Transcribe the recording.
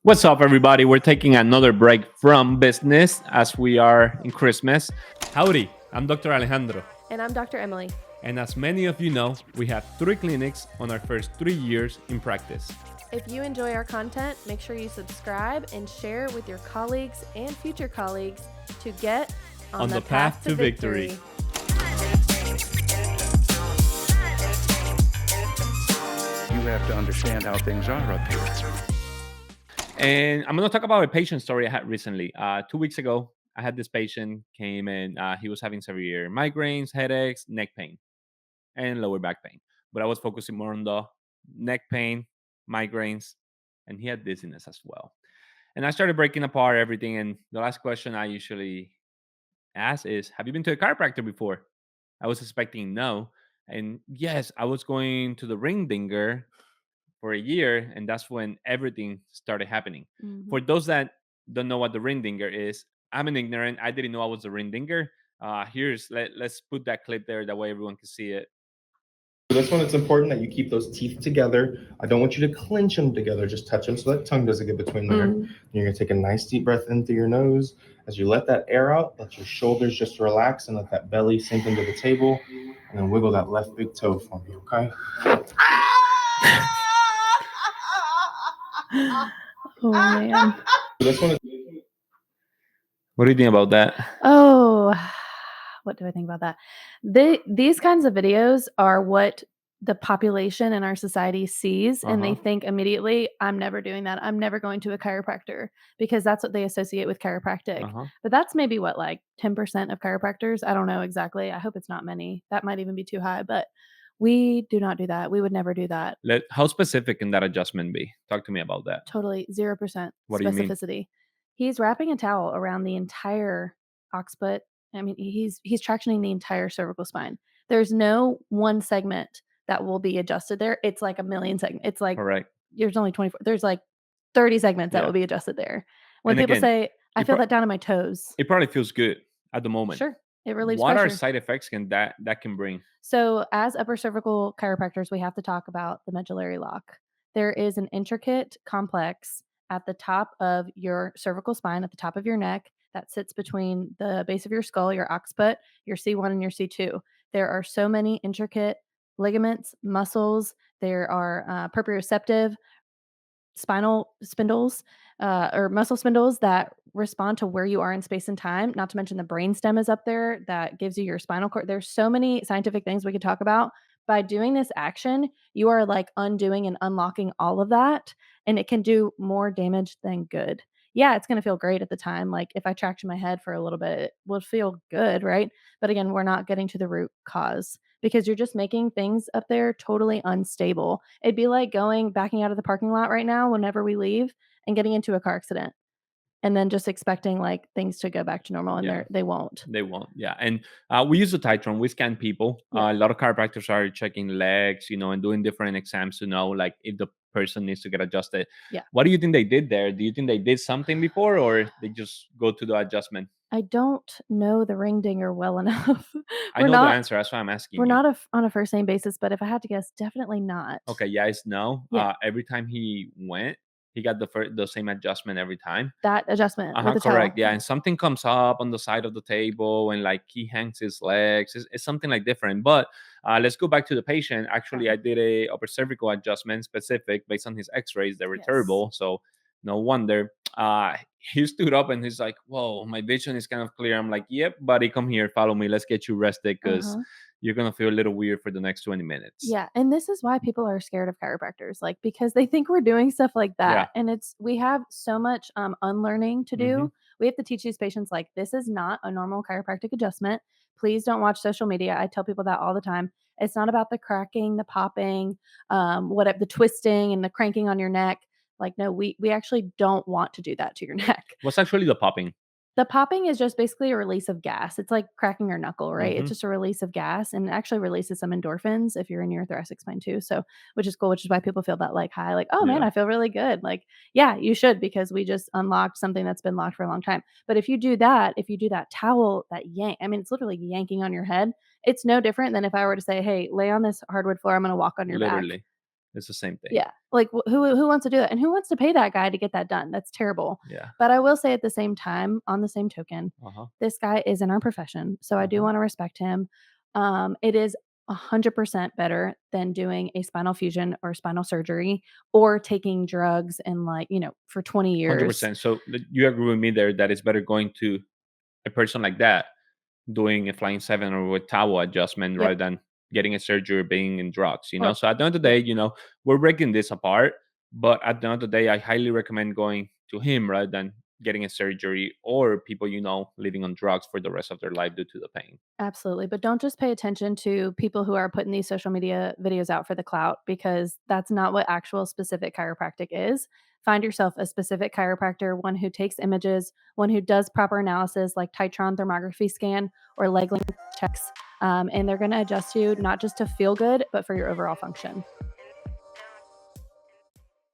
What's up, everybody? We're taking another break from business as we are in Christmas. Howdy, I'm Dr. Alejandro. And I'm Dr. Emily. And as many of you know, we have 3 clinics on our first 3 years in practice. If you enjoy our content, make sure you subscribe and share with your colleagues and future colleagues to get on the path to victory. You have to understand how things are up here. And I'm going to talk about a patient story I had recently. 2 weeks ago, I had this patient came in. He was having severe migraines, headaches, neck pain, and lower back pain. But I was focusing more on the neck pain, migraines, and he had dizziness as well. And I started breaking apart everything. And the last question I usually ask is, have you been to a chiropractor before? I was expecting no. And yes, I was going to the Ringdinger for a year, and that's when everything started happening. Mm-hmm. For those that don't know what the Ringdinger is, I'm an ignorant. I didn't know I was a Ringdinger. Let's put that clip there. That way everyone can see it. For this one, it's important that you keep those teeth together. I don't want you to clench them together. Just touch them so that tongue doesn't get between there. You're going to take a nice deep breath in through your nose. As you let that air out, let your shoulders just relax and let that belly sink into the table. And then wiggle that left big toe for me, okay? Oh, man. This one is... What do you think about that? Oh, what do I think about that? These kinds of videos are what the population in our society sees, and they think immediately, I'm never doing that. I'm never going to a chiropractor, because that's what they associate with chiropractic. But that's maybe what, like 10% of chiropractors? I don't know exactly. I hope it's not many. That might even be too high, but we do not do that. We would never do that. How specific can that adjustment be? Talk to me about that. Totally 0% What do you mean? specificity. He's wrapping a towel around the entire occiput. I mean, he's tractioning the entire cervical spine. There's no one segment that will be adjusted there. It's like a million segments. It's like, Correct. There's only 24. There's like 30 segments that will be adjusted there. When And people again, say, I feel that down in my toes. It probably feels good at the moment. Sure. It relieves What pressure. are side effects that can bring? So as upper cervical chiropractors, we have to talk about the medullary lock. There is an intricate complex at the top of your cervical spine, at the top of your neck, that sits between the base of your skull, your occiput, your C1 and your C2. There are so many intricate ligaments, muscles. There are proprioceptive spinal spindles or muscle spindles that respond to where you are in space and time. Not to mention the brain stem is up there that gives you your spinal cord. There's so many scientific things we could talk about. By doing this action, you are like undoing and unlocking all of that, and it can do more damage than good. Yeah, it's going to feel great at the time. Like if I traction my head for a little bit, it will feel good, right? But again, we're not getting to the root cause, because you're just making things up there totally unstable. It'd be like backing out of the parking lot right now whenever we leave and getting into a car accident, and then just expecting like things to go back to normal, and they won't. They won't. Yeah. And we use the Titron. We scan people. A lot of chiropractors are checking legs, and doing different exams to know like if the person needs to get adjusted. Yeah. What do you think they did there? Do you think they did something before, or they just go to the adjustment? I don't know the Ringdinger well enough. I know the answer. That's why I'm asking. We're not on a first name basis, but if I had to guess, definitely not. Okay. Yeah, it's no. Yeah. Every time he went, he got the same adjustment every time. That adjustment. With the Correct. towel. Yeah. And something comes up on the side of the table, and like he hangs his legs. It's something like different. But let's go back to the patient. Actually, I did a upper cervical adjustment specific based on his x-rays. They were terrible. So no wonder. He stood up and he's like, whoa, my vision is kind of clear. I'm like, yep, buddy, come here, follow me. Let's get you rested, because you're going to feel a little weird for the next 20 minutes. Yeah. And this is why people are scared of chiropractors, like, because they think we're doing stuff like that. Yeah. And we have so much unlearning to do. We have to teach these patients, like, this is not a normal chiropractic adjustment. Please don't watch social media. I tell people that all the time. It's not about the cracking, the popping, the twisting and the cranking on your neck. Like, no, we actually don't want to do that to your neck. What's actually the popping? The popping is just basically a release of gas. It's like cracking your knuckle, right? It's just a release of gas, and it actually releases some endorphins if you're in your thoracic spine too. So, which is cool, which is why people feel that like high, like, oh man, I feel really good. Like, yeah, you should, because we just unlocked something that's been locked for a long time. But if you do that towel, that yank, I mean, it's literally yanking on your head. It's no different than if I were to say, hey, lay on this hardwood floor. I'm going to walk on your back. It's the same thing. Yeah. Like who wants to do that? And who wants to pay that guy to get that done? That's terrible. Yeah. But I will say at the same time, on the same token, Uh-huh. this guy is in our profession. So I do want to respect him. It is 100% better than doing a spinal fusion or spinal surgery or taking drugs and for 20 years. 100%. So you agree with me there that it's better going to a person like that doing a flying 7 or with towel adjustment Yep. rather than getting a surgery or being in drugs, Or- so at the end of the day, we're breaking this apart, but at the end of the day, I highly recommend going to him rather than getting a surgery or people living on drugs for the rest of their life due to the pain. Absolutely. But don't just pay attention to people who are putting these social media videos out for the clout, because that's not what actual specific chiropractic is. Find yourself a specific chiropractor, one who takes images, one who does proper analysis like Titron thermography scan or leg length checks. And they're going to adjust you not just to feel good, but for your overall function.